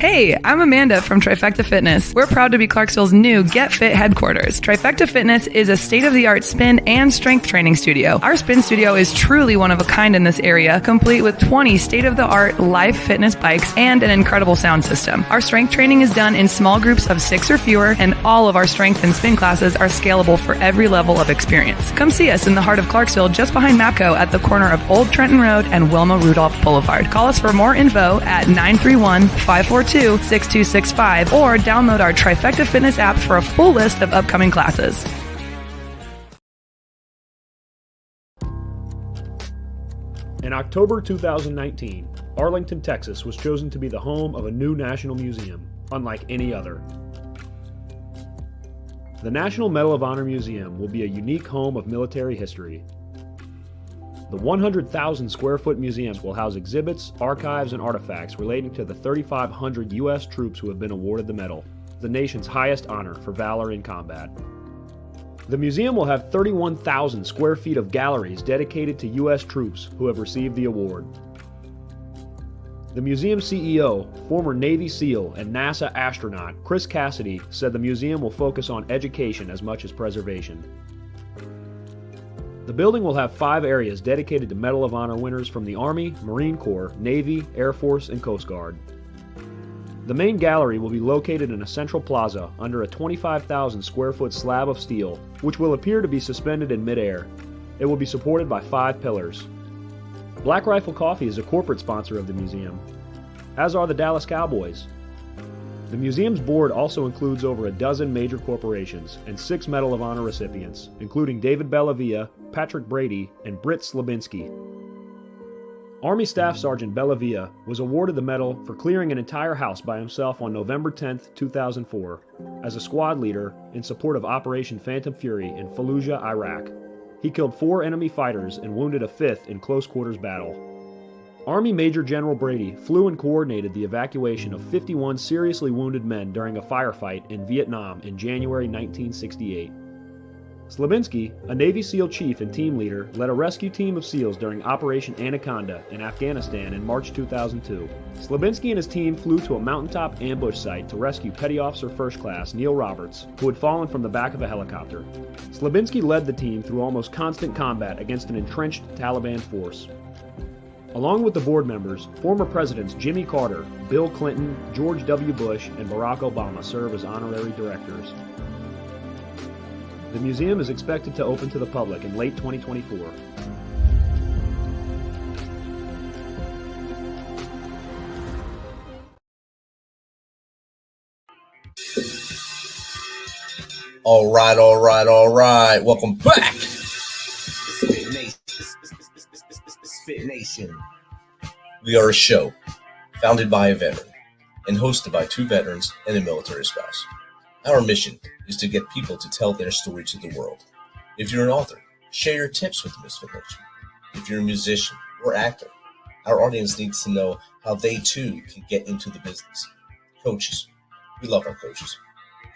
Hey, I'm Amanda from Trifecta Fitness. We're proud to be Clarksville's new Get Fit headquarters. Trifecta Fitness is a state-of-the-art spin and strength training studio. Our spin studio is truly one of a kind in this area, complete with 20 state-of-the-art live fitness bikes and an incredible sound system. Our strength training is done in small groups of 6 or fewer, and all of our strength and spin classes are scalable for every level of experience. Come see us in the heart of Clarksville, just behind MAPCO at the corner of Old Trenton Road and Wilma Rudolph Boulevard. Call us for more info at 931-542-6265 or download our Trifecta Fitness app for a full list of upcoming classes. In October 2019, Arlington, Texas was chosen to be the home of a new national museum, unlike any other. The National Medal of Honor Museum will be a unique home of military history. The 100,000 square foot museum will house exhibits, archives, and artifacts relating to the 3,500 U.S. troops who have been awarded the medal, the nation's highest honor for valor in combat. The museum will have 31,000 square feet of galleries dedicated to U.S. troops who have received the award. The museum CEO, former Navy SEAL and NASA astronaut Chris Cassidy, said the museum will focus on education as much as preservation. The building will have 5 areas dedicated to Medal of Honor winners from the Army, Marine Corps, Navy, Air Force, and Coast Guard. The main gallery will be located in a central plaza under a 25,000 square foot slab of steel, which will appear to be suspended in midair. It will be supported by 5 pillars. Black Rifle Coffee is a corporate sponsor of the museum, as are the Dallas Cowboys. The museum's board also includes over a dozen major corporations and 6 Medal of Honor recipients, including David Bellavia, Patrick Brady, and Britt Slabinski. Army Staff Sergeant Bellavia was awarded the medal for clearing an entire house by himself on November 10, 2004, as a squad leader in support of Operation Phantom Fury in Fallujah, Iraq. He killed 4 enemy fighters and wounded a 5th in close quarters battle. Army Major General Brady flew and coordinated the evacuation of 51 seriously wounded men during a firefight in Vietnam in January 1968. Slabinski, a Navy SEAL chief and team leader, led a rescue team of SEALs during Operation Anaconda in Afghanistan in March 2002. Slabinski and his team flew to a mountaintop ambush site to rescue Petty Officer First Class Neil Roberts, who had fallen from the back of a helicopter. Slabinski led the team through almost constant combat against an entrenched Taliban force. Along with the board members, former presidents Jimmy Carter, Bill Clinton, George W. Bush, and Barack Obama serve as honorary directors. The museum is expected to open to the public in late 2024. All right. Welcome back. MisFitNation. We are a show founded by a veteran and hosted by 2 veterans and a military spouse. Our mission is to get people to tell their story to the world. If you're an author, share your tips with MisFitNation. If you're a musician or actor, our audience needs to know how they too can get into the business. Coaches, we love our coaches.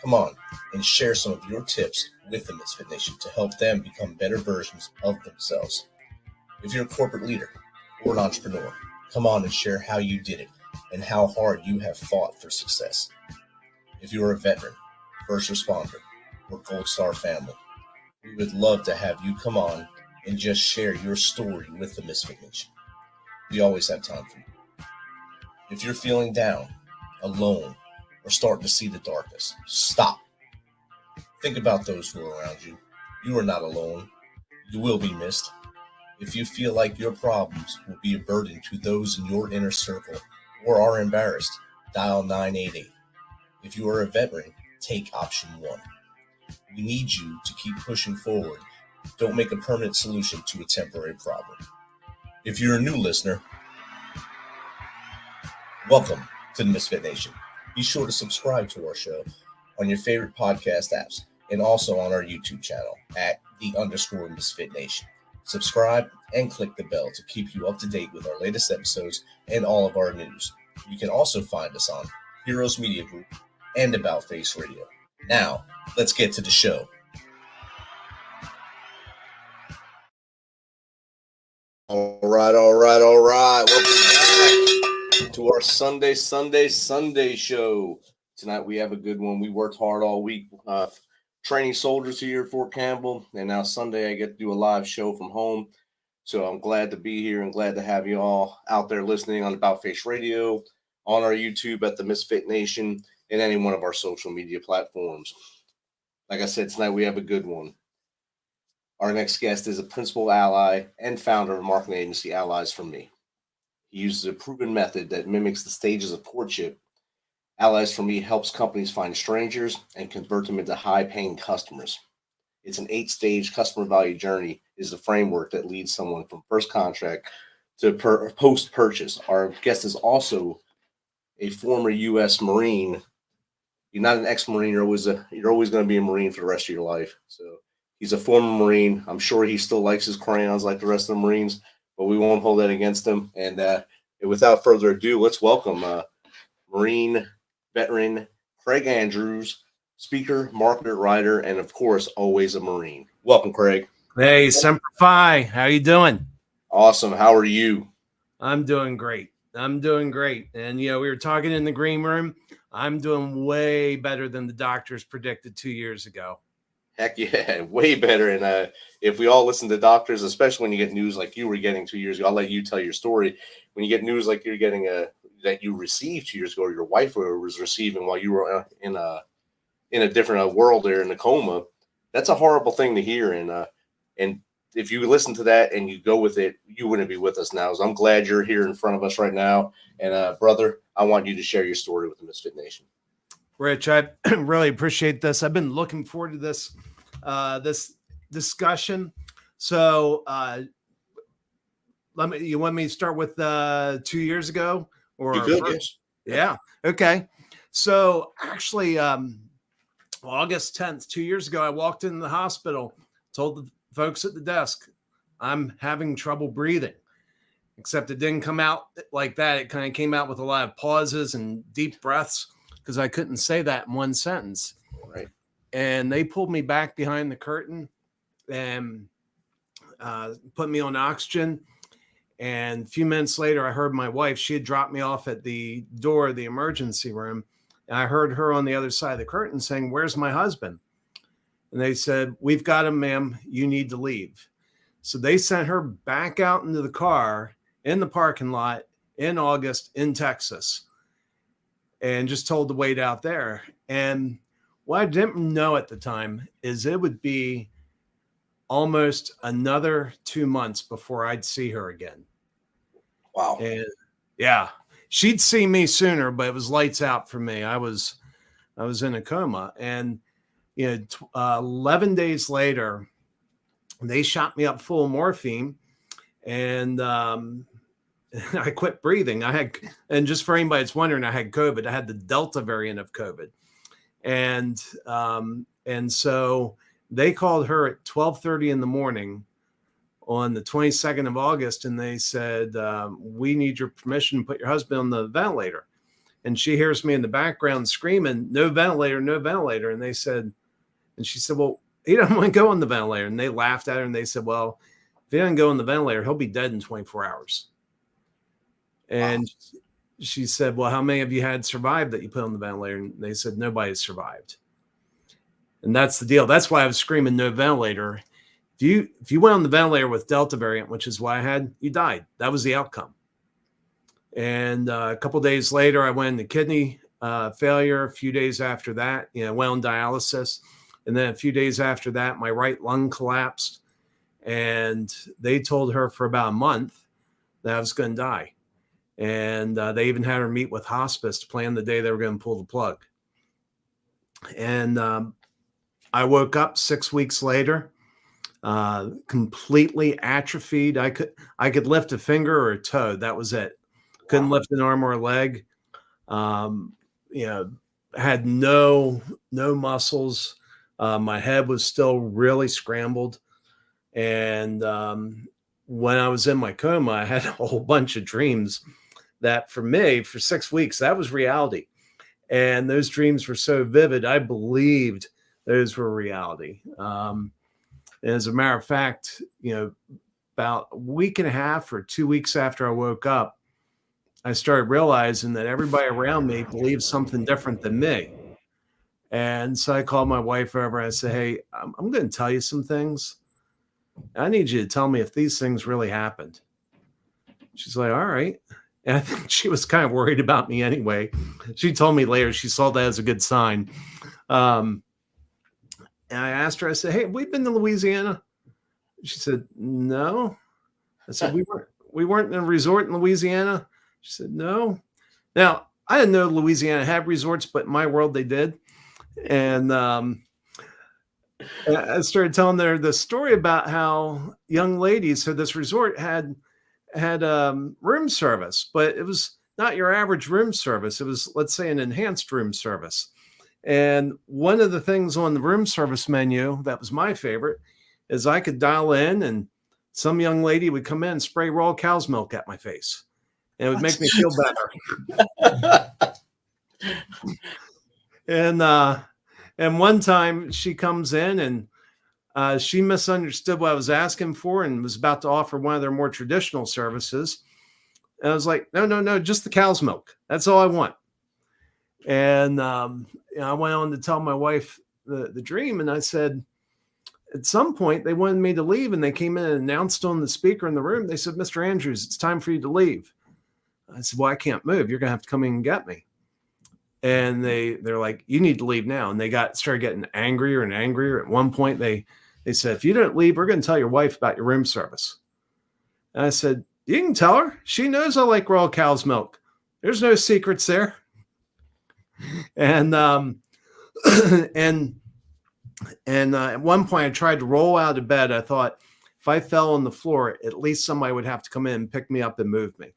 Come on and share some of your tips with the MisFitNation to help them become better versions of themselves. If you're a corporate leader or an entrepreneur, come on and share how you did it and how hard you have fought for success. If you're a veteran, first responder, or Gold Star family, we would love to have you come on and just share your story with the MisFitNation. We always have time for you. If you're feeling down, alone, or starting to see the darkness, stop. Think about those who are around you. You are not alone. You will be missed. If you feel like your problems will be a burden to those in your inner circle or are embarrassed, dial 988. If you are a veteran, take option 1. We need you to keep pushing forward. Don't make a permanent solution to a temporary problem. If you're a new listener, welcome to the MisFitNation. Be sure to subscribe to our show on your favorite podcast apps and also on our YouTube channel at @_MisFitNation. Subscribe and click the bell to keep you up to date with our latest episodes and all of our news. You can also find us on Heroes Media Group and About Face Radio. Now, let's get to the show. All right. Welcome back to our Sunday show. Tonight we have a good one. We worked hard all week training soldiers here at Fort Campbell, and now Sunday I get to do a live show from home. So I'm glad to be here and glad to have you all out there listening on About Face Radio, on our YouTube at the Misfit Nation, and any one of our social media platforms. Like I said, tonight we have a good one. Our next guest is a principal ally and founder of marketing agency Allies From Me. He uses a proven method that mimics the stages of courtship. Allies From Me helps companies find strangers and convert them into high-paying customers. It's an 8-stage customer value journey is the framework that leads someone from first contract to post-purchase. Our guest is also a former U.S. Marine. You're not an ex-Marine. You're always going to be a Marine for the rest of your life. So he's a former Marine. I'm sure he still likes his crayons like the rest of the Marines, but we won't hold that against him. And without further ado, let's welcome Marine veteran Craig Andrews, speaker, marketer, writer, and of course, always a Marine. Welcome, Craig. Hey, Semper Fi. How you doing? Awesome. How are you? I'm doing great. And, we were talking in the green room. I'm doing way better than the doctors predicted 2 years ago. Heck yeah, way better. And if we all listen to doctors, especially when you get news like you were getting 2 years ago, I'll let you tell your story. When you get news like you're getting that you received 2 years ago, or your wife was receiving while you were in a different world there in a coma, that's a horrible thing to hear. And if you listen to that and you go with it, you wouldn't be with us now. So I'm glad you're here in front of us right now. And brother, I want you to share your story with the Misfit Nation. Rich, I really appreciate this. I've been looking forward to this discussion. So you want me to start with 2 years ago? Or you could, yes. Yeah. Okay. So actually, August 10th, 2 years ago, I walked into the hospital, told the folks at the desk, I'm having trouble breathing, except it didn't come out like that. It kind of came out with a lot of pauses and deep breaths because I couldn't say that in one sentence. Right. And they pulled me back behind the curtain and put me on oxygen. And a few minutes later, I heard my wife. She had dropped me off at the door of the emergency room. And I heard her on the other side of the curtain saying, "Where's my husband?" And they said, "We've got him, ma'am. You need to leave." So they sent her back out into the car in the parking lot in August in Texas and just told to wait out there. And what I didn't know at the time is it would be almost another 2 months before I'd see her again. Wow. And yeah, she'd see me sooner, but it was lights out for me. I was in a coma. And 11 days later, they shot me up full of morphine, and I quit breathing. And just for anybody that's wondering, I had COVID. I had the Delta variant of COVID, and so they called her at 12:30 in the morning on the 22nd of August, and they said, "We need your permission to put your husband on the ventilator." And she hears me in the background screaming, "No ventilator, no ventilator!" And she said, "Well, he doesn't want to go on the ventilator." And they laughed at her and they said, "Well, if he doesn't go on the ventilator, he'll be dead in 24 hours. And wow. She said, "Well, how many of you had survived that you put on the ventilator?" And they said, "Nobody survived." And that's the deal. That's why I was screaming, "No ventilator." If you went on the ventilator with Delta variant, which is what I had, you died. That was the outcome. And a couple of days later, I went into kidney failure. A few days after that, went on dialysis. And then a few days after that, my right lung collapsed. And they told her for about a month that I was going to die. And they even had her meet with hospice to plan the day they were going to pull the plug. And I woke up 6 weeks later, completely atrophied. I could lift a finger or a toe. That was it. Couldn't lift an arm or a leg. Had no muscles. My head was still really scrambled. And when I was in my coma, I had a whole bunch of dreams that for me, for 6 weeks, that was reality. And those dreams were so vivid, I believed those were reality. And as a matter of fact, about a week and a half or 2 weeks after I woke up, I started realizing that everybody around me believes something different than me. And so I called my wife over and I said, hey, I'm going to tell you some things. I need you to tell me if these things really happened. She's like, all right. And I think she was kind of worried about me anyway. She told me later she saw that as a good sign. And I asked her, I said, hey, have we been to Louisiana? She said, no. I said, we weren't in a resort in Louisiana. She said, no. Now, I didn't know Louisiana had resorts, but in my world they did. And I started telling her the story about how young ladies, so this resort had room service, but it was not your average room service. It was, let's say, an enhanced room service. And one of the things on the room service menu that was my favorite is I could dial in and some young lady would come in and spray raw cow's milk at my face. And it would make me feel better. And one time she comes in and she misunderstood what I was asking for and was about to offer one of their more traditional services. And I was like, no, just the cow's milk. That's all I want. And I went on to tell my wife the dream. And I said, at some point they wanted me to leave and they came in and announced on the speaker in the room. They said, Mr. Andrews, it's time for you to leave. I said, well, I can't move. You're going to have to come in and get me. And they're like, you need to leave now. And they started getting angrier and angrier. At one point they said, if you don't leave, we're going to tell your wife about your room service. And I said, you can tell her. She knows I like raw cow's milk. There's no secrets there. And at one point I tried to roll out of bed. I thought if I fell on the floor, at least somebody would have to come in and pick me up and move me.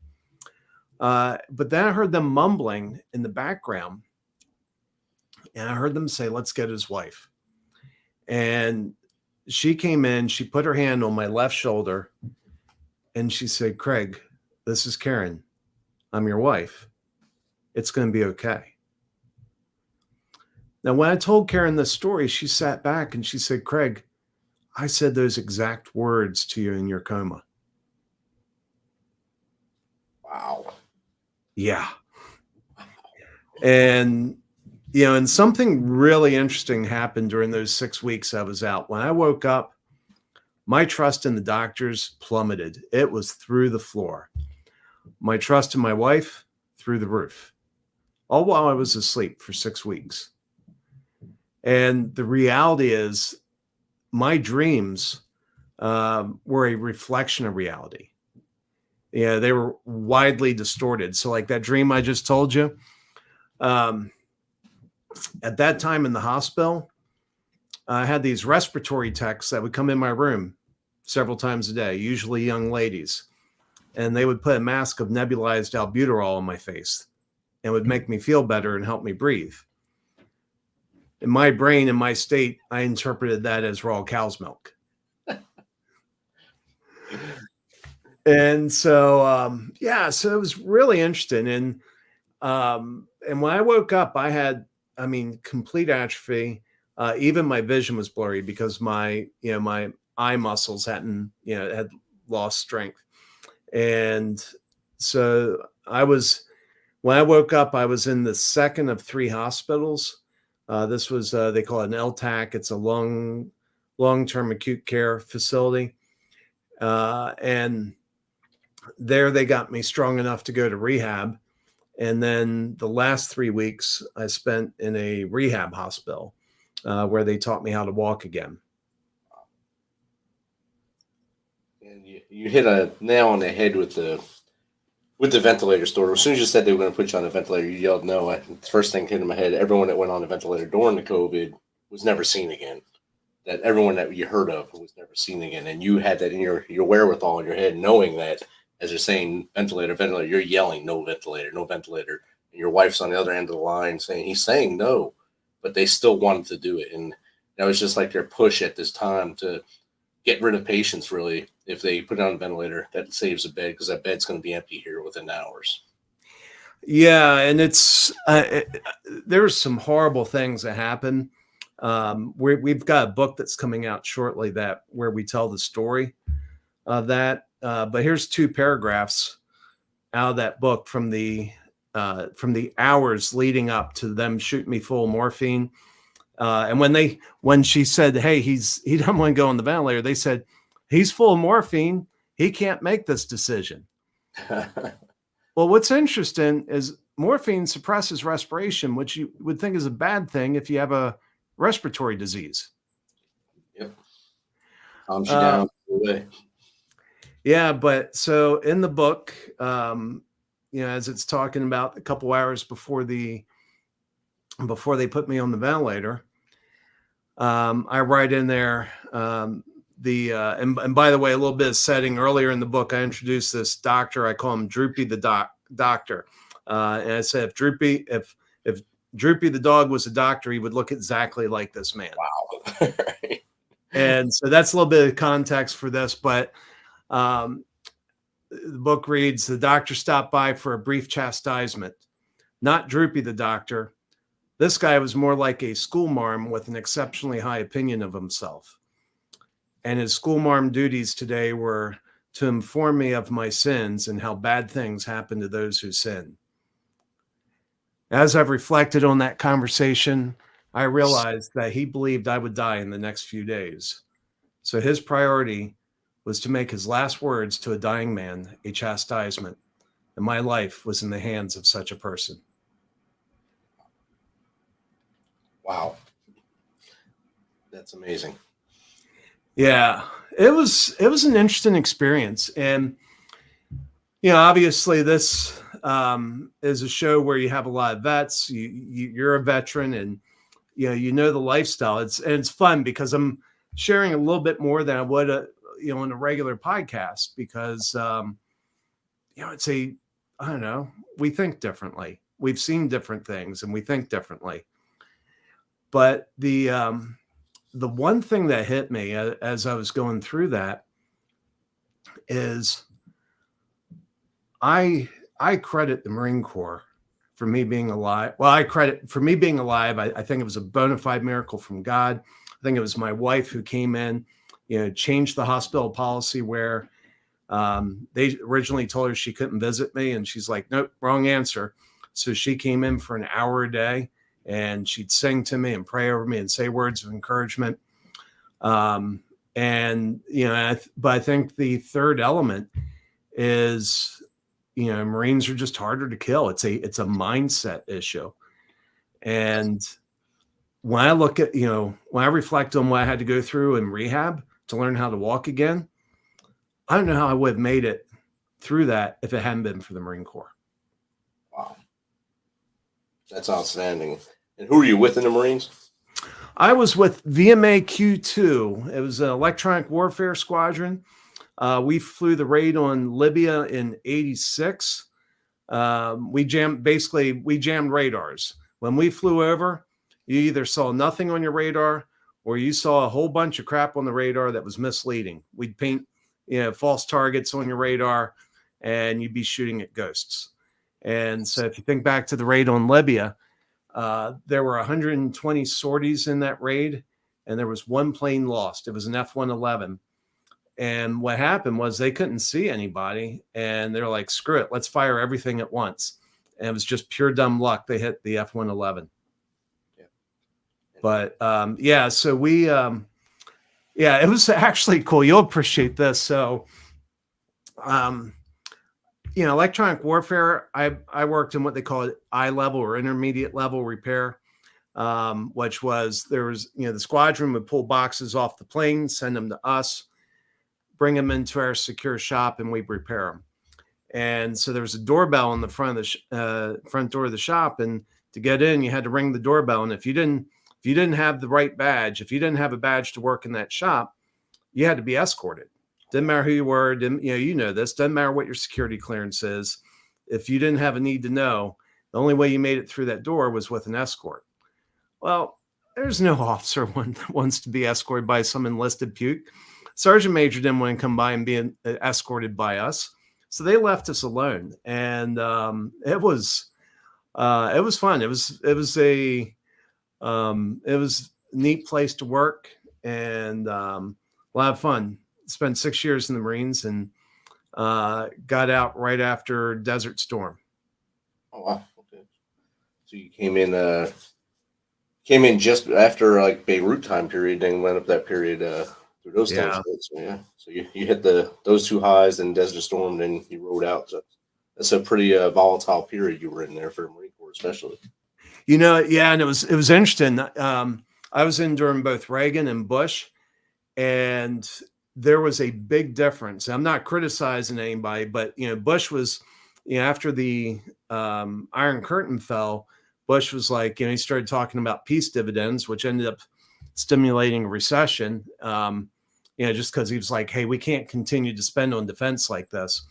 But then I heard them mumbling in the background and I heard them say, let's get his wife. And she came in, she put her hand on my left shoulder and she said, Craig, this is Karen. I'm your wife. It's going to be okay. Now, when I told Karen this story, she sat back and she said, Craig, I said those exact words to you in your coma. Wow. Yeah. And, and something really interesting happened during those 6 weeks I was out. When I woke up, my trust in the doctors plummeted. It was through the floor. My trust in my wife, through the roof. All while I was asleep for 6 weeks. And the reality is my dreams were a reflection of reality. Yeah, they were widely distorted. So like that dream I just told you, at that time in the hospital, I had these respiratory techs that would come in my room several times a day, usually young ladies. And they would put a mask of nebulized albuterol on my face and would make me feel better and help me breathe. In my brain, in my state, I interpreted that as raw cow's milk. And so, so it was really interesting. And when I woke up, I had, complete atrophy. Even my vision was blurry because my eye muscles had lost strength. And so when I woke up, I was in the second of 3 hospitals. This was, they call it an LTAC. It's a long-term acute care facility. And there they got me strong enough to go to rehab. And then the last 3 weeks I spent in a rehab hospital where they taught me how to walk again. And you hit a nail on the head with the ventilator story. As soon as you said they were going to put you on a ventilator, you yelled no. The first thing hit in my head, everyone that went on a ventilator during the COVID was never seen again. That everyone that you heard of was never seen again. And you had that in your wherewithal in your head, knowing that as you're saying ventilator, you're yelling no ventilator. And your wife's on the other end of the line saying, he's saying no, but they still wanted to do it. And that was just like their push at this time to get rid of patients, really. If they put it on a ventilator, that saves a bed because that bed's going to be empty here within hours. Yeah, and it's there's some horrible things that happen. We've got a book that's coming out shortly where we tell the story of that. But here's 2 paragraphs out of that book from the hours leading up to them shooting me full of morphine. And when she said, hey, he doesn't want to go on the ventilator, they said, he's full of morphine. He can't make this decision. Well, what's interesting is morphine suppresses respiration, which you would think is a bad thing if you have a respiratory disease. Yep. Calms you down. Yeah, but so in the book, as it's talking about a couple hours before they put me on the ventilator, I write in there and by the way, a little bit of setting. Earlier in the book, I introduced this doctor. I call him Droopy the doctor, and I said if Droopy the dog was a doctor, he would look exactly like this man. Wow. And so that's a little bit of context for this, but the book reads, the doctor stopped by for a brief chastisement. Not Droopy the doctor. This guy was more like a schoolmarm with an exceptionally high opinion of himself. And his schoolmarm duties today were to inform me of my sins and how bad things happen to those who sin. As I've reflected on that conversation, I realized that he believed I would die in the next few days. So his priority was to make his last words to a dying man a chastisement, and my life was in the hands of such a person. Wow. That's amazing. Yeah, it was an interesting experience. And, obviously this is a show where you have a lot of vets. You're a veteran and, the lifestyle. It's fun because I'm sharing a little bit more than I would, in a regular podcast because, we think differently. We've seen different things and we think differently. But the one thing that hit me as I was going through that is I credit the Marine Corps for me being alive. Well, I think it was a bona fide miracle from God. I think it was my wife who came in, changed the hospital policy where they originally told her she couldn't visit me. And she's like, nope, wrong answer. So she came in for an hour a day. And she'd sing to me and pray over me and say words of encouragement. But I think the third element is, Marines are just harder to kill. It's a mindset issue. And when I look at, when I reflect on what I had to go through in rehab to learn how to walk again, I don't know how I would have made it through that if it hadn't been for the Marine Corps. Wow. That's outstanding. And who were you with in the Marines? I was with VMA Q2. It was an electronic warfare squadron. We flew the raid on Libya in '86. We jammed radars. When we flew over, you either saw nothing on your radar or you saw a whole bunch of crap on the radar that was misleading. We'd paint, false targets on your radar and you'd be shooting at ghosts. And so if you think back to the raid on Libya, there were 120 sorties in that raid, and there was one plane lost. It was an F-111. And what happened was they couldn't see anybody, and they're like, screw it, let's fire everything at once. And it was just pure dumb luck. They hit the F-111. Yeah. But, so we, it was actually cool. You'll appreciate this. So, electronic warfare, I worked in what they call I level or intermediate level repair, which was the squadron would pull boxes off the plane, send them to us, bring them into our secure shop, and we'd repair them. And so there was a doorbell on the front of the front door of the shop, and to get in, you had to ring the doorbell. And if you didn't have the right badge, if you didn't have a badge to work in that shop, you had to be escorted. Didn't matter who you were. This. Doesn't matter what your security clearance is. If you didn't have a need to know, the only way you made it through that door was with an escort. Well, there's no officer that wants to be escorted by some enlisted puke. Sergeant Major didn't want to come by and be escorted by us, so they left us alone. And it was fun. It was a neat place to work and a lot of fun. Spent 6 years in the Marines, and got out right after Desert Storm. Oh wow. Okay. So you came in just after like Beirut time period, then went up that period through those things. Yeah. So yeah. So you hit those two highs, then Desert Storm, then you rode out. So that's a pretty volatile period you were in there for the Marine Corps, especially. Yeah, and it was interesting. I was in during both Reagan and Bush, and there was a big difference. I'm not criticizing anybody, but Bush was, after the Iron Curtain fell, Bush was like, he started talking about peace dividends, which ended up stimulating a recession. Just because he was like, hey, we can't continue to spend on defense like this.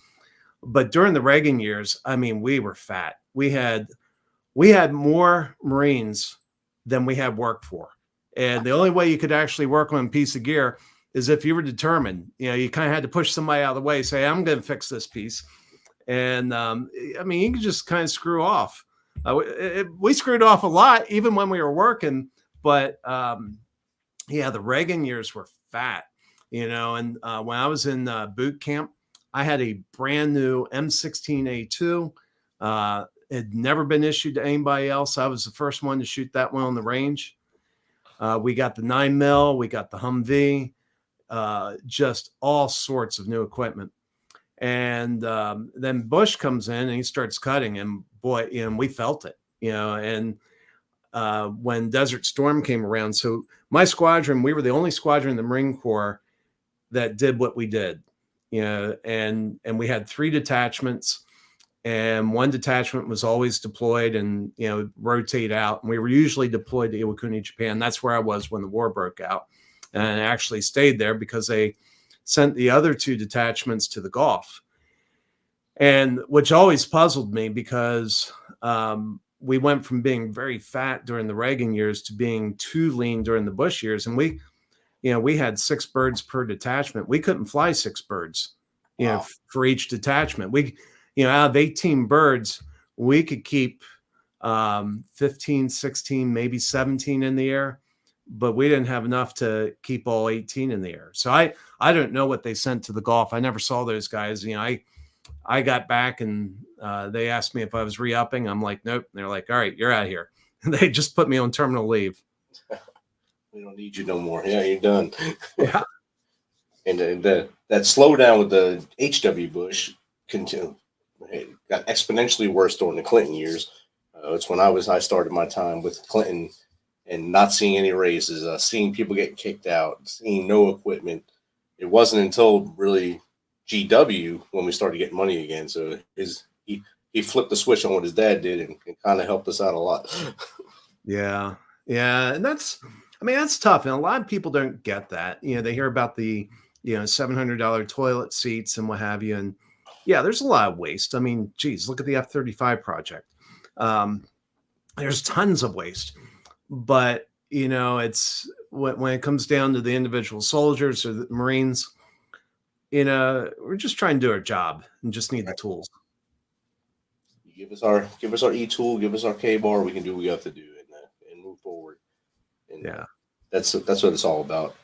But during the Reagan years, I mean, we were fat. We had more Marines than we had work for. And the only way you could actually work on a piece of gear is if you were determined. You kind of had to push somebody out of the way, say, I'm going to fix this piece. And you could just kind of screw off. We screwed off a lot, even when we were working. But the Reagan years were fat, and when I was in boot camp, I had a brand new M16A2. Had never been issued to anybody else. I was the first one to shoot that one on the range. We got the 9mm, we got the Humvee, just all sorts of new equipment. And then Bush comes in and he starts cutting, and boy, we felt it, and when Desert Storm came around. So my squadron, we were the only squadron in the Marine Corps that did what we did, and we had 3 detachments. And one detachment was always deployed and, rotate out. And we were usually deployed to Iwakuni, Japan. That's where I was when the war broke out. And I actually stayed there because they sent the other 2 detachments to the Gulf. And which always puzzled me because we went from being very fat during the Reagan years to being too lean during the Bush years. And we had 6 birds per detachment. We couldn't fly 6 birds, Wow. For each detachment. Out of 18 birds, we could keep 15, 16, maybe 17 in the air, but we didn't have enough to keep all 18 in the air. So I don't know what they sent to the Gulf. I never saw those guys. I got back and they asked me if I was re-upping. I'm like, nope. They're like, all right, you're out of here. They just put me on terminal leave. We don't need you no more. Yeah, you're done. Yeah. And that slowdown with the H.W. Bush continued. It got exponentially worse during the Clinton years. It's when I started my time with Clinton and not seeing any raises, seeing people get kicked out, seeing no equipment. It wasn't until really GW when we started getting money again. So he flipped the switch on what his dad did and kind of helped us out a lot. Yeah. And that's tough. And a lot of people don't get that. They hear about the, $700 toilet seats and what have you. And yeah, there's a lot of waste. I mean, geez, look at the F-35 project. There's tons of waste, but it's when it comes down to the individual soldiers or the Marines, we're just trying to do our job and just need the tools. You give us our E-tool, give us our K-bar, we can do what we have to do and move forward. And yeah, that's what it's all about.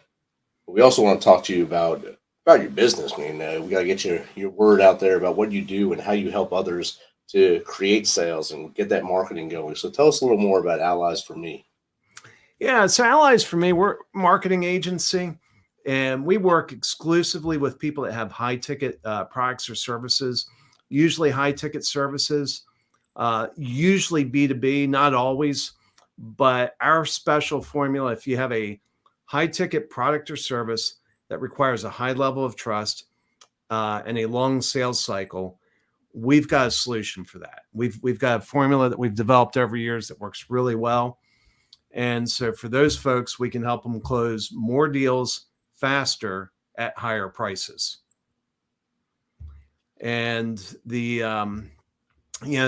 But we also want to talk to you about your business, man. We got to get your word out there about what you do and how you help others to create sales and get that marketing going. So tell us a little more about Allies for Me. Yeah, so Allies for Me, we're a marketing agency, and we work exclusively with people that have high ticket products or services, usually high ticket services, usually B2B, not always, but our special formula, if you have a high ticket product or service that requires a high level of trust and a long sales cycle, we've got a solution for that. We've got a formula that we've developed over years that works really well. And so for those folks, we can help them close more deals faster at higher prices. And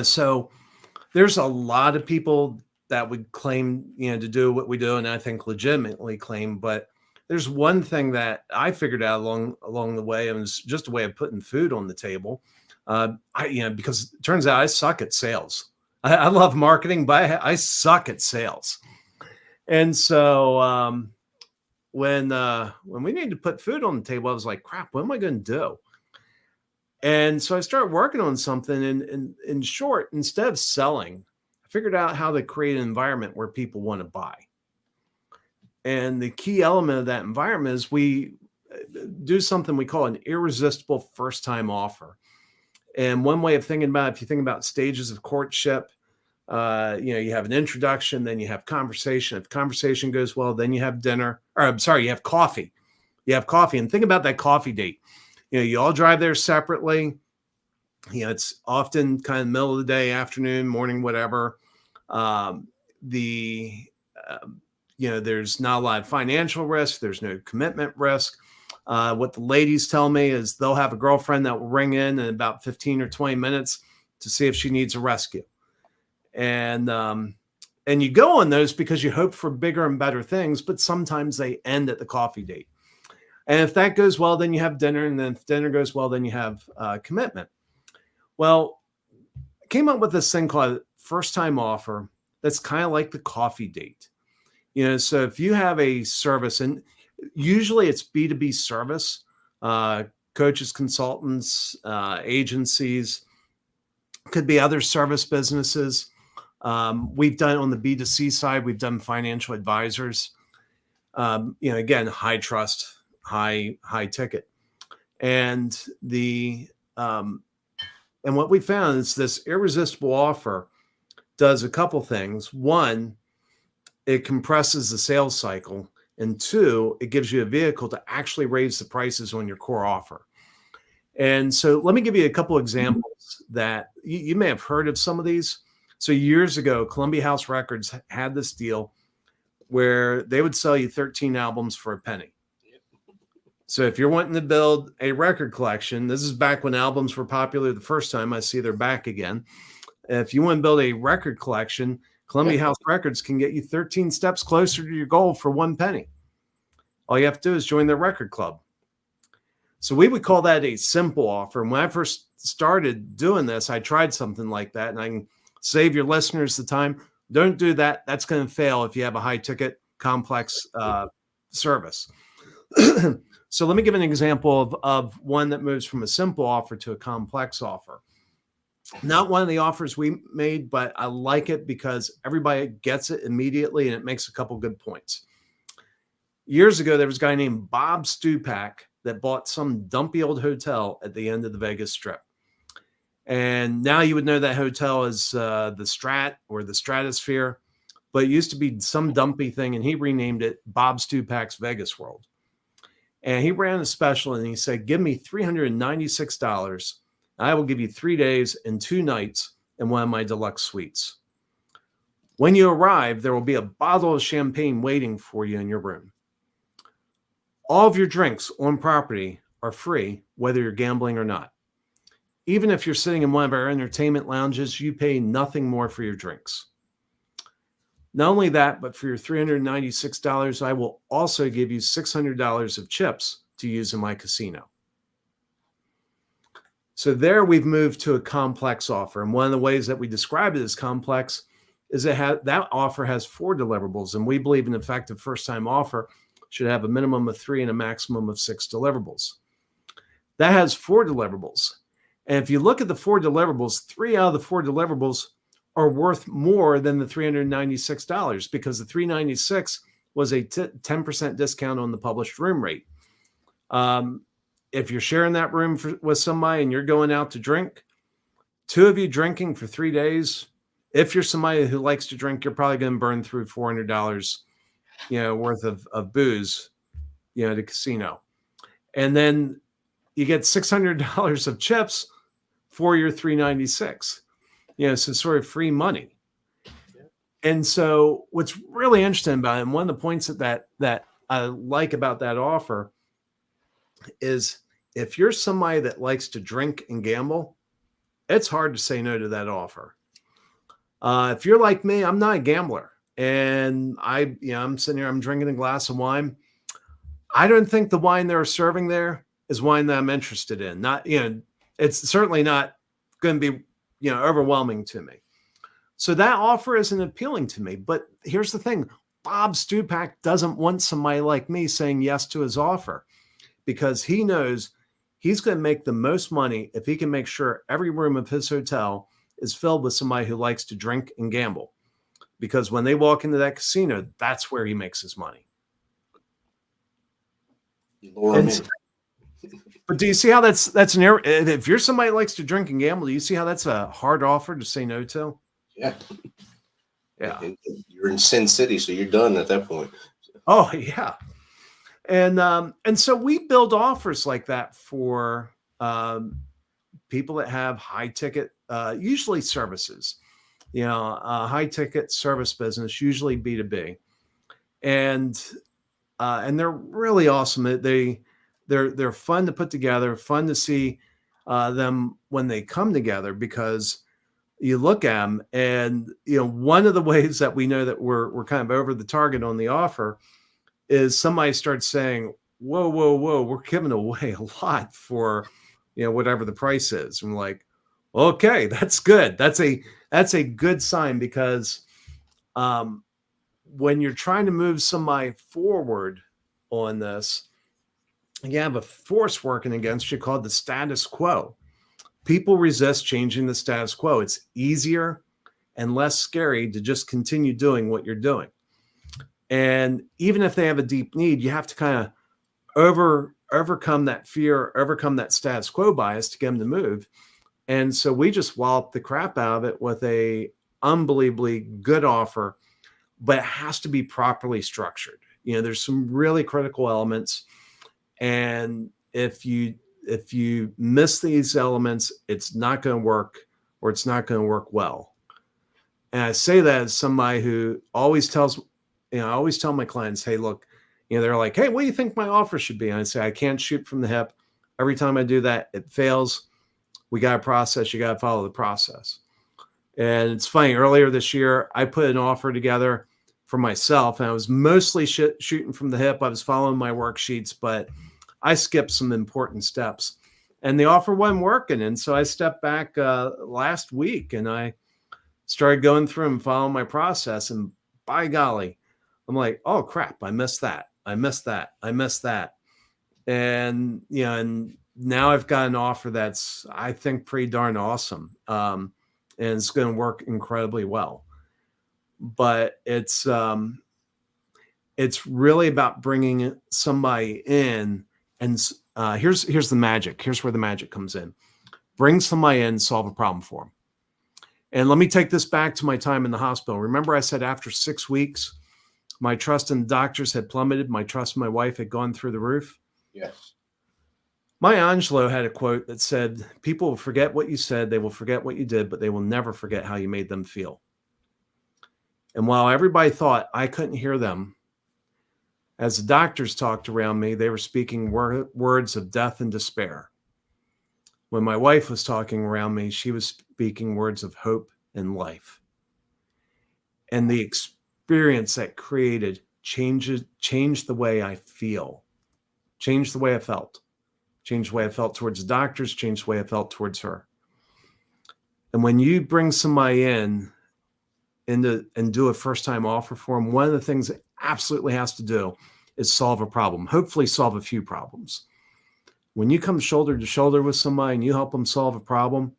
so there's a lot of people that would claim, to do what we do, and I think legitimately claim, but there's one thing that I figured out along the way, and it was just a way of putting food on the table. Because it turns out I suck at sales. I love marketing, but I suck at sales. And so when we needed to put food on the table, I was like, crap, what am I going to do? And so I started working on something. And in short, instead of selling, I figured out how to create an environment where people want to buy. And the key element of that environment is we do something we call an irresistible first-time offer. And one way of thinking about it, if you think about stages of courtship, you have an introduction, then you have conversation. If conversation goes well, then you have dinner, or I'm sorry, you have coffee. You have coffee. And think about that coffee date. You all drive there separately. It's often kind of middle of the day, afternoon, morning, whatever. There's not a lot of financial risk. There's no commitment risk. What the ladies tell me is they'll have a girlfriend that will ring in about 15 or 20 minutes to see if she needs a rescue. And you go on those because you hope for bigger and better things, but sometimes they end at the coffee date. And if that goes well, then you have dinner. And then if dinner goes well, then you have commitment. Well, I came up with this thing called first-time offer that's kind of like the coffee date. So if you have a service, and usually it's B2B service, coaches, consultants, agencies, could be other service businesses. We've done on the B2C side, we've done financial advisors, again, high trust, high ticket. And and what we found is this irresistible offer does a couple things. One, it compresses the sales cycle. And two, it gives you a vehicle to actually raise the prices on your core offer. And so let me give you a couple examples that you may have heard of some of these. So years ago, Columbia House Records had this deal where they would sell you 13 albums for a penny. So if you're wanting to build a record collection, this is back when albums were popular the first time. I see they're back again. If you want to build a record collection, Columbia House Records can get you 13 steps closer to your goal for 1 penny. All you have to do is join their record club. So we would call that a simple offer. And when I first started doing this, I tried something like that. And I can save your listeners the time. Don't do that. That's going to fail if you have a high ticket, complex service. So let me give an example of one that moves from a simple offer to a complex offer. Not one of the offers we made, but I like it because everybody gets it immediately and it makes a couple good points. Years ago, there was a guy named Bob Stupak that bought some dumpy old hotel at the end of the Vegas Strip. And now you would know that hotel as the Strat or the Stratosphere, but it used to be some dumpy thing, and he renamed it Bob Stupak's Vegas World. And he ran a special, and he said, give me $396. I will give you 3 days and 2 nights in one of my deluxe suites. When you arrive, there will be a bottle of champagne waiting for you in your room. All of your drinks on property are free, whether you're gambling or not. Even if you're sitting in one of our entertainment lounges, you pay nothing more for your drinks. Not only that, but for your $396, I will also give you $600 of chips to use in my casino. So there we've moved to a complex offer. And one of the ways that we describe it as complex is that offer has 4 deliverables. And we believe an effective first-time offer should have a minimum of 3 and a maximum of 6 deliverables. That has 4 deliverables. And if you look at the 4 deliverables, 3 out of the 4 deliverables are worth more than the $396 because the $396 was a 10% discount on the published room rate. If you're sharing that room with somebody and you're going out to drink, 2 of you drinking for 3 days, if you're somebody who likes to drink, you're probably going to burn through $400, worth of booze, to casino. And then you get $600 of chips for your $396. So sort of free money. And so what's really interesting about it, and one of the points that I like about that offer is if you're somebody that likes to drink and gamble, it's hard to say no to that offer. If you're like me, I'm not a gambler. And I'm sitting here, I'm drinking a glass of wine. I don't think the wine they're serving there is wine that I'm interested in. It's certainly not going to be overwhelming to me. So that offer isn't appealing to me. But here's the thing. Bob Stupak doesn't want somebody like me saying yes to his offer because he knows he's going to make the most money if he can make sure every room of his hotel is filled with somebody who likes to drink and gamble. Because when they walk into that casino, that's where he makes his money. But do you see how that's an error? If you're somebody who likes to drink and gamble, do you see how that's a hard offer to say no to? Yeah. Yeah. You're in Sin City, so you're done at that point. Oh, yeah. And so we build offers like that for people that have high ticket, usually services, high ticket service business, usually B2B. And they're really awesome. They're fun to put together, fun to see them when they come together, because you look at them and, one of the ways that we know that we're kind of over the target on the offer is somebody starts saying, whoa, we're giving away a lot for, whatever the price is. And we're like, okay, that's good. That's a good sign, because when you're trying to move somebody forward on this, you have a force working against you called the status quo. People resist changing the status quo. It's easier and less scary to just continue doing what you're doing. And even if they have a deep need, you have to kind of overcome that fear, overcome that status quo bias to get them to move. And so we just wallop the crap out of it with a unbelievably good offer, but it has to be properly structured. There's some really critical elements. And if you miss these elements, it's not going to work, or it's not going to work well. And I say that as somebody who always tells, I always tell my clients, hey, look, they're like, hey, what do you think my offer should be? And I say, I can't shoot from the hip. Every time I do that, it fails. We got a process. You got to follow the process. And it's funny, earlier this year, I put an offer together for myself, and I was mostly shooting from the hip. I was following my worksheets, but I skipped some important steps, and the offer wasn't working. And so I stepped back last week, and I started going through and following my process. And by golly, I'm like, oh crap, I missed that. And, and now I've got an offer that's, I think, pretty darn awesome. And it's going to work incredibly well. But it's really about bringing somebody in. And here's the magic. Here's where the magic comes in. Bring somebody in, solve a problem for them. And let me take this back to my time in the hospital. Remember I said after 6 weeks, my trust in the doctors had plummeted. My trust in my wife had gone through the roof. Yes. Maya Angelou had a quote that said, people will forget what you said, they will forget what you did, but they will never forget how you made them feel. And while everybody thought I couldn't hear them, as the doctors talked around me, they were speaking words of death and despair. When my wife was talking around me, she was speaking words of hope and life. And the experience that created changed the way I feel, changed the way I felt, changed the way I felt towards the doctors, changed the way I felt towards her. And when you bring somebody in and do a first-time offer for them, one of the things it absolutely has to do is solve a problem, hopefully solve a few problems. When you come shoulder to shoulder with somebody and you help them solve a problem,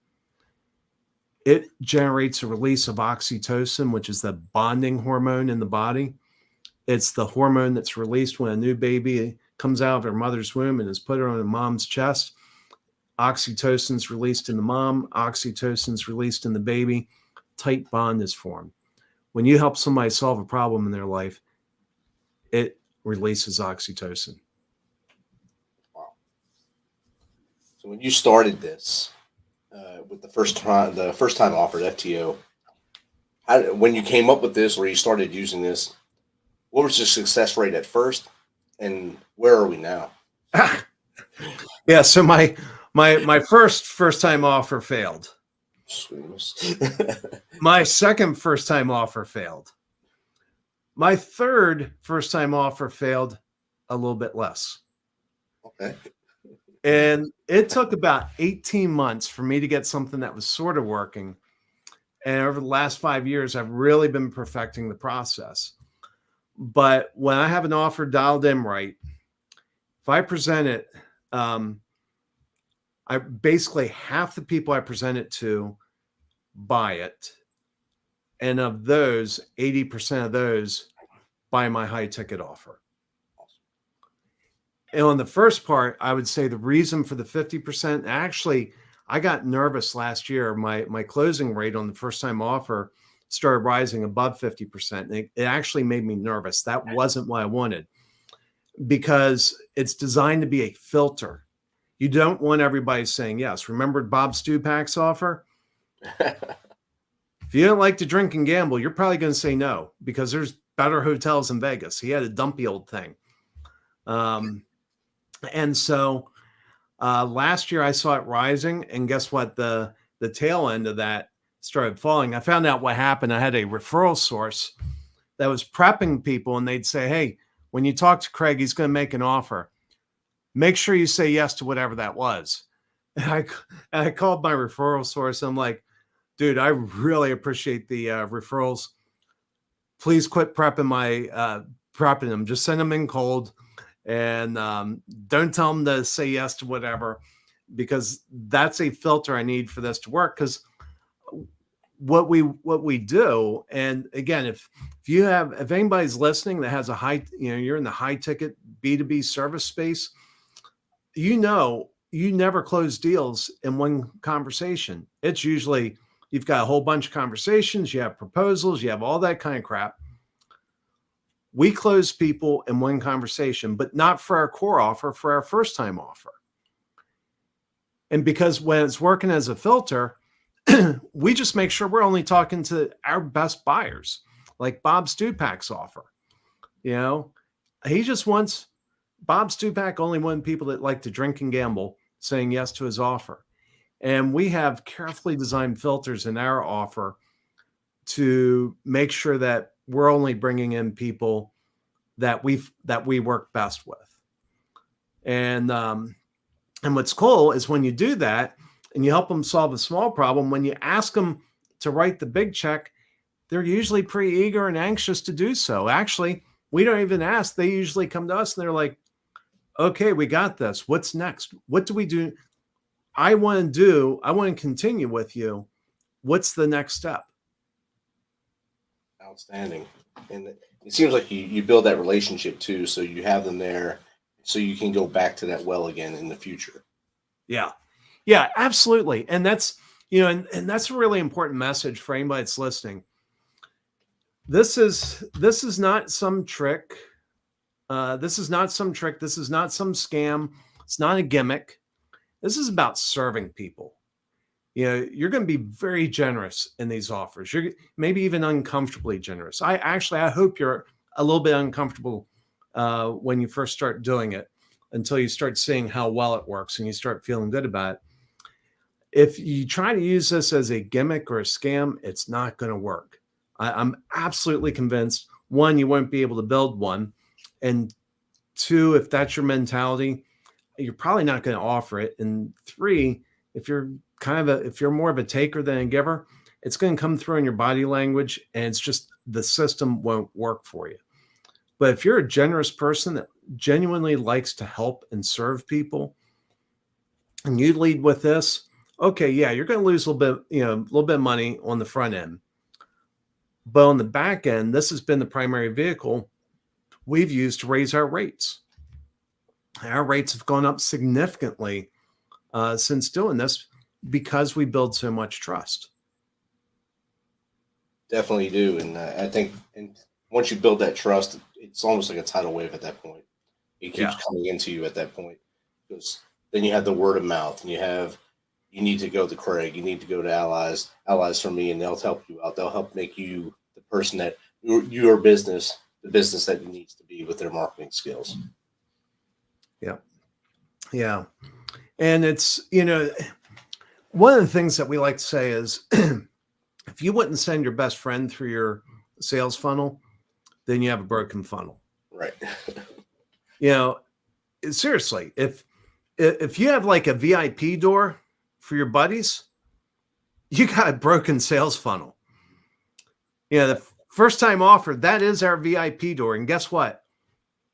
it generates a release of oxytocin, which is the bonding hormone in the body. It's the hormone that's released when a new baby comes out of her mother's womb and is put on a mom's chest. Oxytocin's released in the mom, oxytocin's released in the baby. Tight bond is formed. When you help somebody solve a problem in their life, it releases oxytocin. Wow. So when you started this with the first time offer at FTO, when you came up with this or you started using this, what was the success rate at first, and where are we now? Yeah, so my first time offer failed. My second first time offer failed. My third first time offer failed a little bit less. Okay. And it took about 18 months for me to get something that was sort of working. And over the last 5 years, I've really been perfecting the process. But when I have an offer dialed in right, if I present it, I basically half the people I present it to buy it. And of those, 80% of those buy my high ticket offer. And on the first part, I would say the reason for the 50%, actually, I got nervous last year. My closing rate on the first time offer started rising above 50%. And it actually made me nervous. That wasn't what I wanted, because it's designed to be a filter. You don't want everybody saying yes. Remember Bob Stupak's offer? If you don't like to drink and gamble, you're probably going to say no, because there's better hotels in Vegas. He had a dumpy old thing. And so last year I saw it rising, and guess what? The tail end of that started falling. I found out what happened. I had a referral source that was prepping people, and they'd say, hey, when you talk to Craig, he's going to make an offer. Make sure you say yes to whatever that was. And I called my referral source. I'm like, dude, I really appreciate the referrals. Please quit prepping them. Just send them in cold, and don't tell them to say yes to whatever, because that's a filter I need for this to work. Because what we do, and again, if anybody's listening that has a high, you're in the high ticket B2B service space, you never close deals in one conversation. It's usually you've got a whole bunch of conversations, you have proposals, you have all that kind of crap. We close people in one conversation, but not for our core offer, for our first time offer. And because when it's working as a filter, we just make sure we're only talking to our best buyers, like Bob Stupak's offer. He just wants, Bob Stupak only wanted people that like to drink and gamble saying yes to his offer. And we have carefully designed filters in our offer to make sure that we're only bringing in people that we work best with. And what's cool is when you do that and you help them solve a small problem, when you ask them to write the big check, they're usually pretty eager and anxious to do so. Actually, we don't even ask. They usually come to us and they're like, okay, we got this. What's next? What do we do? I want to continue with you. What's the next step? Outstanding. And it seems like you build that relationship too, so you have them there so you can go back to that well again in the future. Yeah, absolutely. And that's, and that's a really important message for anybody that's listening. This is not some trick. This is not some trick. This is not some scam. It's not a gimmick. This is about serving people. You're going to be very generous in these offers. You're maybe even uncomfortably generous. I hope you're a little bit uncomfortable when you first start doing it, until you start seeing how well it works and you start feeling good about it. If you try to use this as a gimmick or a scam, it's not going to work. I'm absolutely convinced, one, you won't be able to build one. And two, if that's your mentality, you're probably not going to offer it. And three, if you're more of a taker than a giver, it's going to come through in your body language, and it's just the system won't work for you. But if you're a generous person that genuinely likes to help and serve people, and you lead with this, okay, yeah, you're going to lose a little bit of money on the front end. But on the back end, this has been the primary vehicle we've used to raise our rates. Our rates have gone up significantly since doing this, because we build so much trust. Definitely do. And I think once you build that trust, it's almost like a tidal wave at that point. It keeps coming into you at that point, because then you have the word of mouth, and you need to go to Craig, you need to go to allies from me, and they'll help you out. They'll help make you the person that your business, the business that it needs to be with their marketing skills. Yeah. And it's, one of the things that we like to say is, if you wouldn't send your best friend through your sales funnel, then you have a broken funnel. Right. Seriously, if you have like a VIP door for your buddies, you got a broken sales funnel. The first time offer, that is our VIP door. And guess what?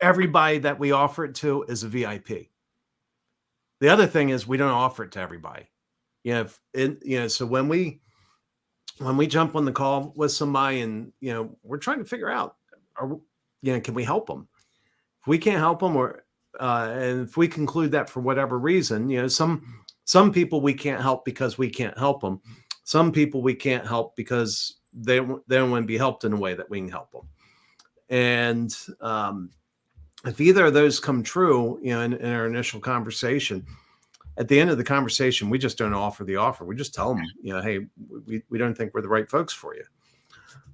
Everybody that we offer it to is a VIP. The other thing is we don't offer it to everybody. So when we jump on the call with somebody and, we're trying to figure out, can we help them? If we can't help them, and if we conclude that for whatever reason, some people we can't help because we can't help them. Some people we can't help because they don't want to be helped in a way that we can help them. And if either of those come true, in our initial conversation, at the end of the conversation, we just don't offer the offer. We just tell them, hey, we don't think we're the right folks for you.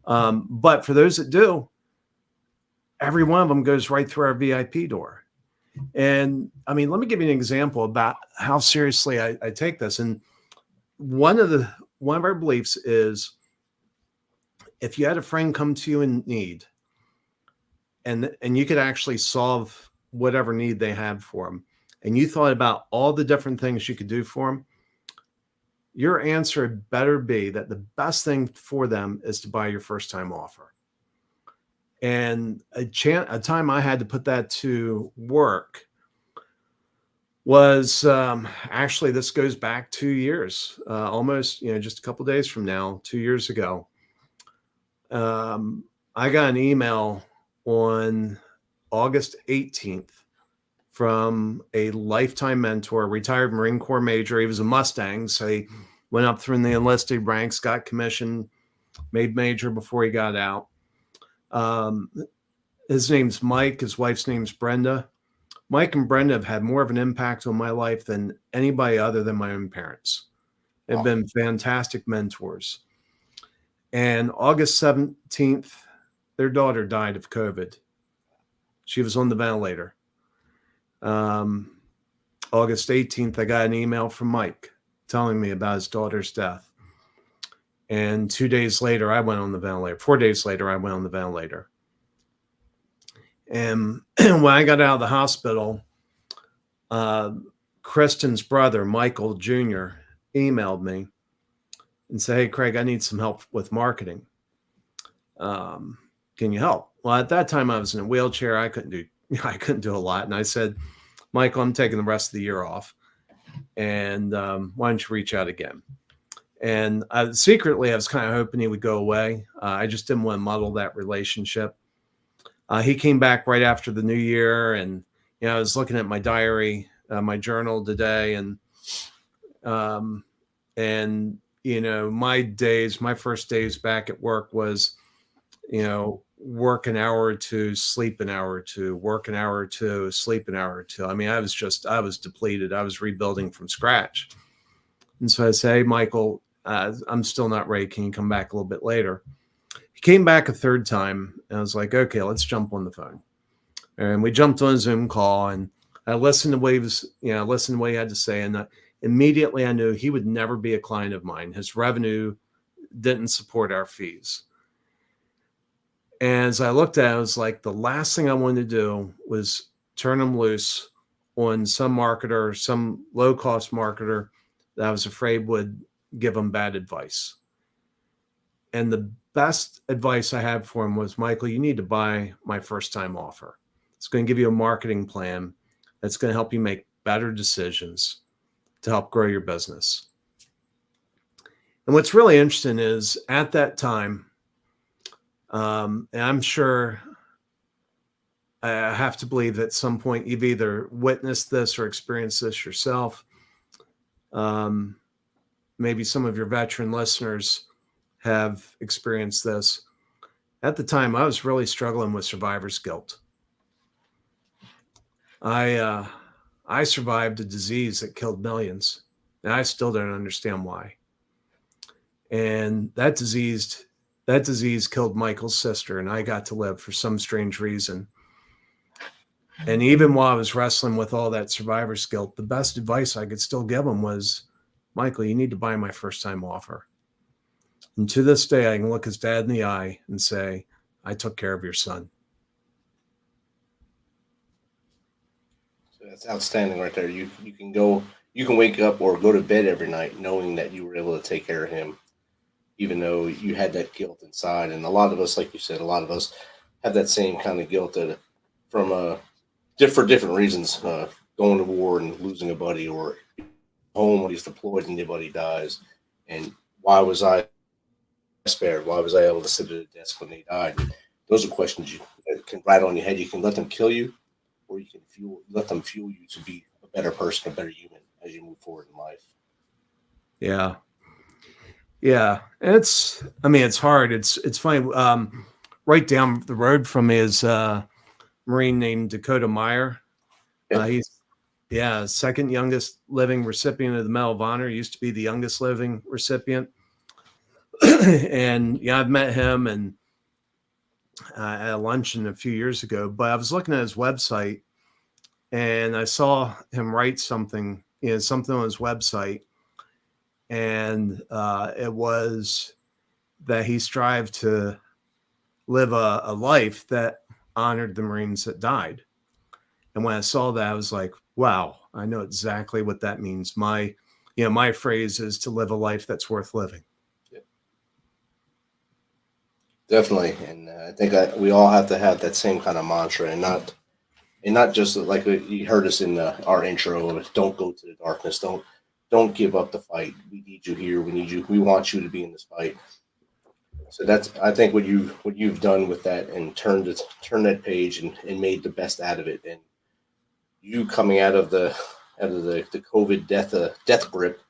But for those that do, every one of them goes right through our VIP door. And I mean, let me give you an example about how seriously I take this. And one of our beliefs is, if you had a friend come to you in need, and you could actually solve whatever need they had for them, and you thought about all the different things you could do for them, your answer better be that the best thing for them is to buy your first time offer. And a time I had to put that to work was actually, this goes back 2 years, almost, just a couple days from now, 2 years ago. I got an email on August 18th from a lifetime mentor, retired Marine Corps major. He was a Mustang, so he went up through the enlisted ranks, got commissioned, made major before he got out. His name's Mike. His wife's name's Brenda. Mike and Brenda have had more of an impact on my life than anybody other than my own parents. They've been fantastic mentors. And August 17th, their daughter died of COVID. She was on the ventilator. August 18th, I got an email from Mike telling me about his daughter's death. And 2 days later, I went on the ventilator. 4 days later, I went on the ventilator. And when I got out of the hospital, Kristen's brother, Michael Jr., emailed me and said, hey, Craig, I need some help with marketing. Can you help? Well, at that time I was in a wheelchair. I couldn't do a lot. And I said, Michael, I'm taking the rest of the year off. And why don't you reach out again? And secretly, I was kind of hoping he would go away. I just didn't want to muddle that relationship. He came back right after the new year. And, I was looking at my diary, my journal today. And my first days back at work was, work an hour or two, sleep an hour or two, work an hour or two, sleep an hour or two. I mean, I was depleted. I was rebuilding from scratch. And so I say, hey, Michael, I'm still not ready. Can you come back a little bit later? He came back a third time. And I was like, okay, let's jump on the phone. And we jumped on a Zoom call, and I listened to what he had to say. And immediately I knew he would never be a client of mine. His revenue didn't support our fees. And as I looked at it, I was like, the last thing I wanted to do was turn him loose on some marketer, some low-cost marketer that I was afraid would give him bad advice. And the best advice I had for him was, Michael, you need to buy my first-time offer. It's going to give you a marketing plan that's going to help you make better decisions to help grow your business. And what's really interesting is, at that time, and I'm sure I have to believe that at some point you've either witnessed this or experienced this yourself. Maybe some of your veteran listeners have experienced this. At the time, I was really struggling with survivor's guilt. I survived a disease that killed millions, and I still don't understand why. And that disease killed Michael's sister, and I got to live for some strange reason. And even while I was wrestling with all that survivor's guilt, the best advice I could still give him was, Michael, you need to buy my first time offer. And to this day, I can look his dad in the eye and say, I took care of your son. So that's outstanding right there. You can wake up or go to bed every night knowing that you were able to take care of him, even though you had that guilt inside. And a lot of us, like you said, have that same kind of guilt that for different reasons, going going to war and losing a buddy, or home when he's deployed and your buddy dies. And why was I spared? Why was I able to sit at a desk when they died? And those are questions you can write on your head. You can let them kill you, or you can let them fuel you to be a better person, a better human as you move forward in life. Yeah. Yeah. It's hard. It's funny. Right down the road from me is a Marine named Dakota Meyer. He's second youngest living recipient of the Medal of Honor. He used to be the youngest living recipient. And I've met him and at a luncheon a few years ago, but I was looking at his website and I saw him write something on his website. And it was that he strived to live a life that honored the Marines that died. And when I saw that, I was like, wow, I know exactly what that means. My phrase is to live a life that's worth living. Yeah. Definitely. And I think we all have to have that same kind of mantra, and not just like you heard us in our intro of don't go to the darkness. Don't give up the fight. We need you here. We need you. We want you to be in this fight. So that's, I think, what you've done with that, and turned that page and made the best out of it. And you coming out of the COVID death grip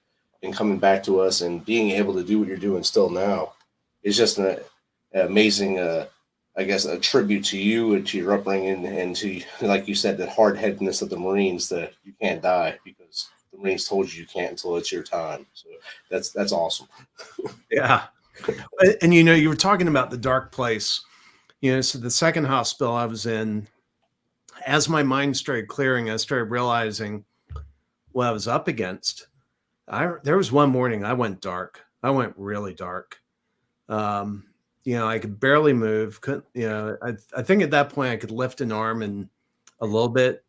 and coming back to us and being able to do what you're doing still now is just an amazing, I guess, a tribute to you and to your upbringing, and to, like you said, that hard-headedness of the Marines, that you can't die because the Marines told you can't until it's your time. So that's awesome. Yeah. And, you were talking about the dark place, so the second hospital I was in, as my mind started clearing, I started realizing what I was up against. There was one morning I went dark. I went really dark. I could barely move. I think at that point I could lift an arm and a little bit,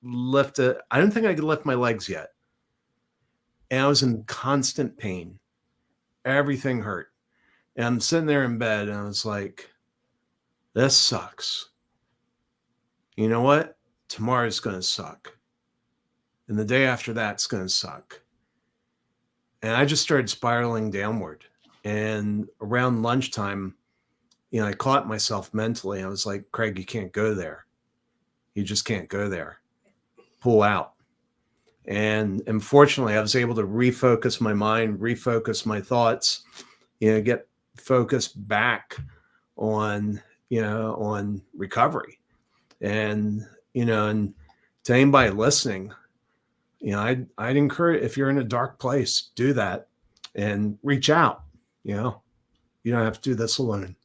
lift it. I don't think I could lift my legs yet. And I was in constant pain. Everything hurt. And I'm sitting there in bed and I was like, this sucks. You know what? Tomorrow's going to suck. And the day after that's going to suck. And I just started spiraling downward. And around lunchtime, I caught myself mentally. I was like, Craig, you can't go there. You just can't go there. Pull out. And fortunately, I was able to refocus my mind, refocus my thoughts, get focused back on recovery. And, and to anybody listening, I'd encourage, if you're in a dark place, do that and reach out. You don't have to do this alone.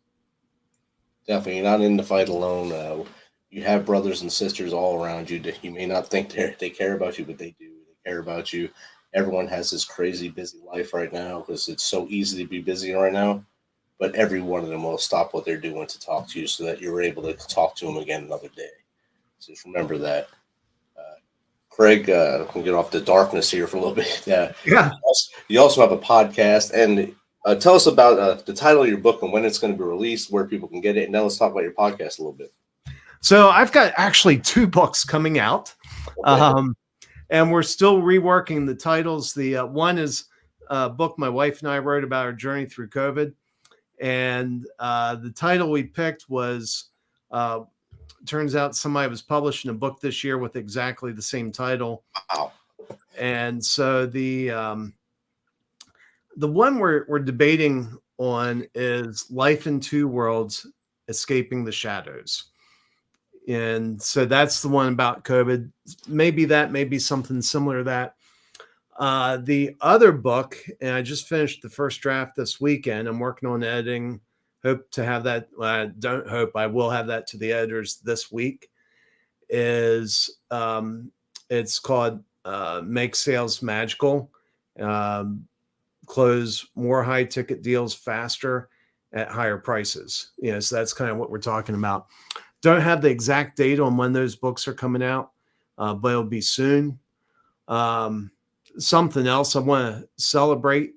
Definitely. You're not in the fight alone. You have brothers and sisters all around you. You may not think they care about you, but they do. They care about you. Everyone has this crazy busy life right now because it's so easy to be busy right now. But every one of them will stop what they're doing to talk to you so that you're able to talk to them again another day. So just remember that. Craig, we'll get off the darkness here for a little bit. Yeah. You also have a podcast. And tell us about the title of your book and when it's going to be released, where people can get it. And then let's talk about your podcast a little bit. So I've got actually 2 books coming out. Okay. And we're still reworking the titles. The one is a book my wife and I wrote about our journey through COVID. And the title we picked was, turns out somebody was publishing a book this year with exactly the same title. Wow. And so the one we're debating on is Life in Two Worlds, Escaping the Shadows. And so that's the one about COVID. Maybe something similar to that. The other book, and I just finished the first draft this weekend. I'm working on editing. Hope to have that. Don't hope. I will have that to the editors this week. It's called Make Sales Magical. Close more high ticket deals faster at higher prices. So that's kind of what we're talking about. Don't have the exact date on when those books are coming out, but it'll be soon. Something else I want to celebrate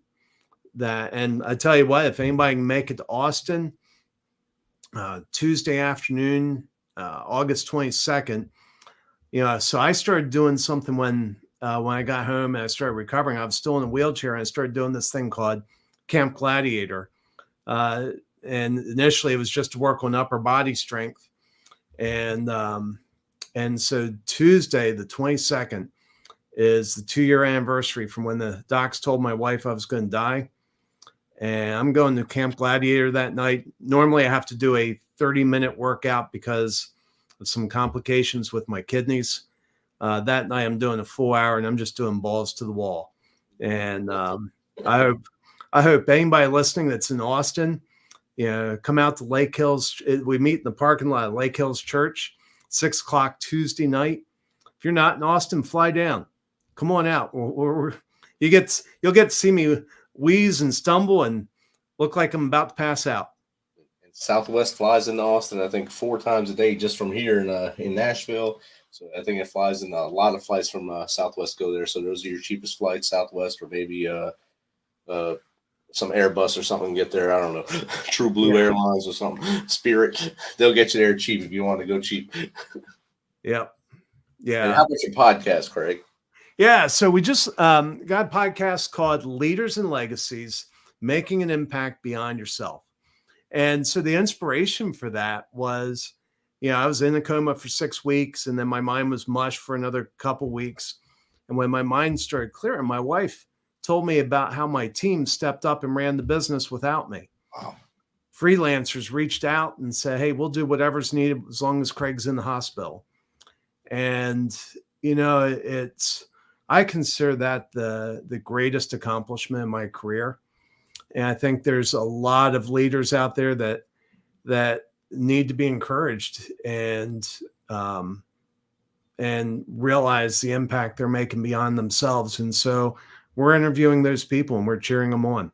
that. And I tell you what, if anybody can make it to Austin, Tuesday afternoon, August 22nd, So I started doing something when I got home and I started recovering. I was still in a wheelchair, and I started doing this thing called Camp Gladiator. And initially it was just to work on upper body strength. And so Tuesday, the 22nd, is the 2-year anniversary from when the docs told my wife I was going to die. And I'm going to Camp Gladiator that night. Normally I have to do a 30-minute workout because of some complications with my kidneys. That night I'm doing a full hour, and I'm just doing balls to the wall. And I hope anybody listening that's in Austin, come out to Lake Hills. We meet in the parking lot of Lake Hills Church, 6:00 Tuesday night. If you're not in Austin, fly down. Come on out. You'll get to see me wheeze and stumble and look like I'm about to pass out. And Southwest flies into Austin, I think 4 times a day just from here in Nashville. So I think it flies in a lot of flights from Southwest go there. So those are your cheapest flights, Southwest, or maybe some Airbus or something get there. I don't know, True Blue Airlines or something, Spirit. They'll get you there cheap if you want to go cheap. Yep. Yeah. And how about your podcast, Craig? Yeah. So we just got a podcast called Leaders and Legacies, Making an Impact Beyond Yourself. And so the inspiration for that was, I was in a coma for 6 weeks, and then my mind was mush for another couple weeks. And when my mind started clearing, my wife told me about how my team stepped up and ran the business without me. Wow. Freelancers reached out and said, hey, we'll do whatever's needed as long as Craig's in the hospital. And, I consider that the greatest accomplishment in my career. And I think there's a lot of leaders out there that need to be encouraged and realize the impact they're making beyond themselves. And so we're interviewing those people and we're cheering them on.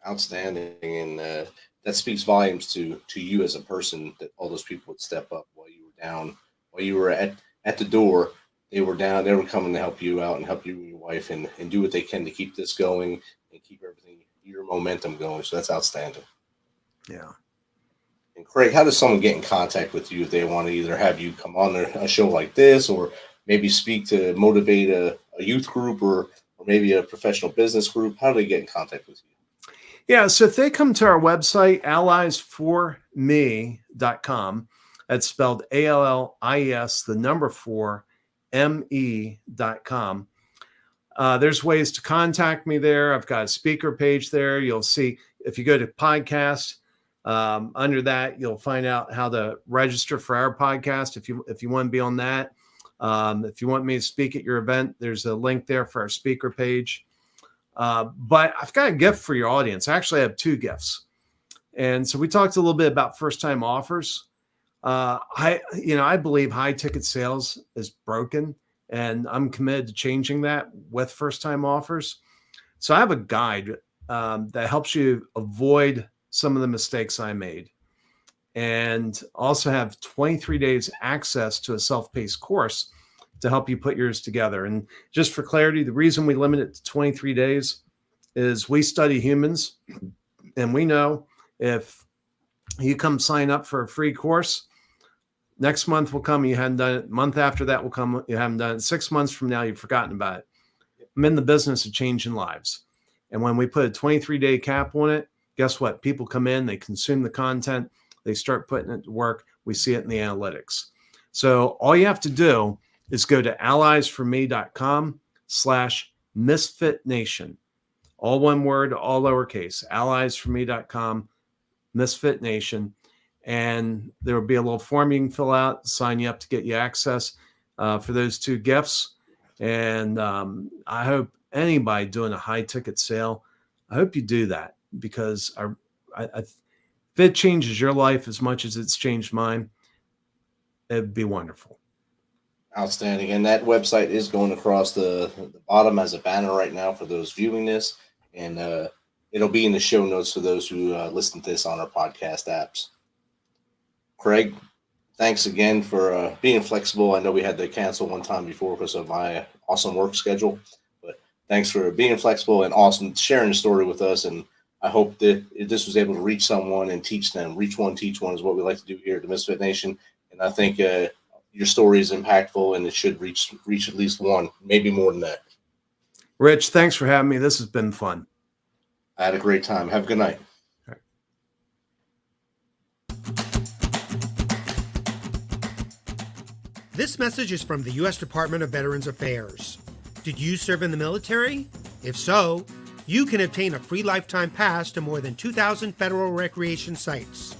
Outstanding. And that speaks volumes to you as a person, that all those people would step up while you were down, while you were at the door. They were down, they were coming to help you out and help you and your wife and do what they can to keep this going and keep everything, your momentum going. So that's outstanding. Yeah. And Craig, how does someone get in contact with you if they want to either have you come on a show like this, or maybe speak to motivate a youth group or maybe a professional business group? How do they get in contact with you? Yeah, so if they come to our website, alliesforme.com, that's spelled ALLIES, the number 4, ME.com. There's ways to contact me there. I've got a speaker page there. You'll see, if you go to podcast, under that, you'll find out how to register for our podcast if you want to be on that. If you want me to speak at your event, there's a link there for our speaker page. But I've got a gift for your audience. Actually, I have 2 gifts. And so we talked a little bit about first-time offers. I believe high ticket sales is broken, and I'm committed to changing that with first-time offers. So I have a guide that helps you avoid some of the mistakes I made, and also have 23 days access to a self-paced course to help you put yours together. And just for clarity, the reason we limit it to 23 days is we study humans, and we know if you come sign up for a free course, next month will come, you haven't done it. Month after that will come, you haven't done it. 6 months from now, you've forgotten about it. I'm in the business of changing lives. And when we put a 23-day cap on it, guess what? People come in, they consume the content, they start putting it to work. We see it in the analytics. So all you have to do is go to alliesforme.com/MisFitNation. All one word, all lowercase, alliesforme.com, MisFitNation. And there will be a little form you can fill out, sign you up to get you access for those 2 gifts. And I hope anybody doing a high ticket sale, I hope you do that, because if it changes your life as much as it's changed mine, it'd be wonderful. Outstanding. And that website is going across the bottom as a banner right now for those viewing this. And it'll be in the show notes for those who listen to this on our podcast apps. Craig, thanks again for being flexible. I know we had to cancel one time before because of my awesome work schedule, but thanks for being flexible and awesome sharing the story with us. And I hope that this was able to reach someone and teach them. Reach one, teach one is what we like to do here at the Misfit Nation. And I think your story is impactful, and it should reach at least one, maybe more than that. Rich, thanks for having me. This has been fun. I had a great time. Have a good night. This message is from the U.S. Department of Veterans Affairs. Did you serve in the military? If so, you can obtain a free lifetime pass to more than 2,000 federal recreation sites.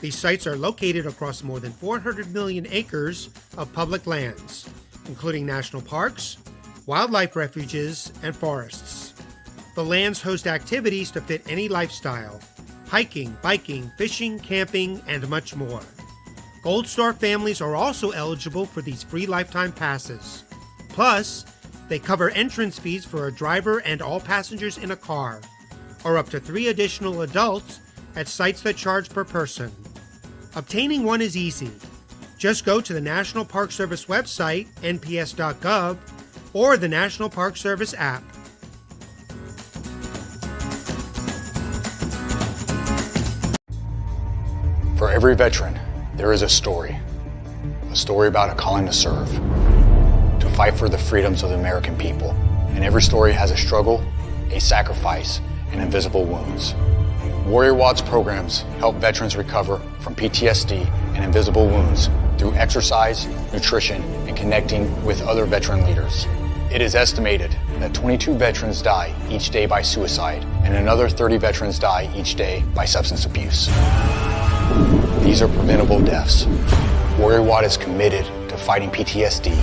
These sites are located across more than 400 million acres of public lands, including national parks, wildlife refuges, and forests. The lands host activities to fit any lifestyle: hiking, biking, fishing, camping, and much more. Gold Star families are also eligible for these free lifetime passes. Plus, they cover entrance fees for a driver and all passengers in a car, or up to 3 additional adults at sites that charge per person. Obtaining one is easy. Just go to the National Park Service website, nps.gov, or the National Park Service app. For every veteran, there is a story about a calling to serve, to fight for the freedoms of the American people. And every story has a struggle, a sacrifice, and invisible wounds. Warrior Watts programs help veterans recover from PTSD and invisible wounds through exercise, nutrition, and connecting with other veteran leaders. It is estimated that 22 veterans die each day by suicide, and another 30 veterans die each day by substance abuse. These are preventable deaths. Warrior Watt is committed to fighting PTSD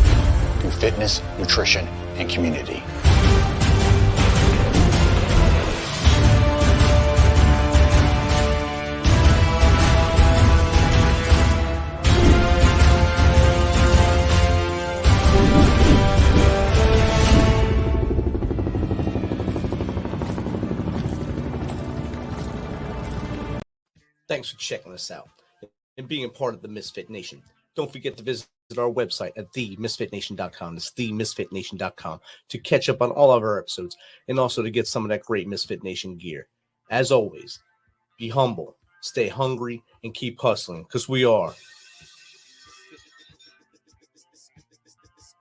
through fitness, nutrition, and community. Thanks for checking us out and being a part of the Misfit Nation. Don't forget to visit our website at themisfitnation.com. That's themisfitnation.com to catch up on all of our episodes and also to get some of that great Misfit Nation gear. As always, be humble, stay hungry, and keep hustling, because we are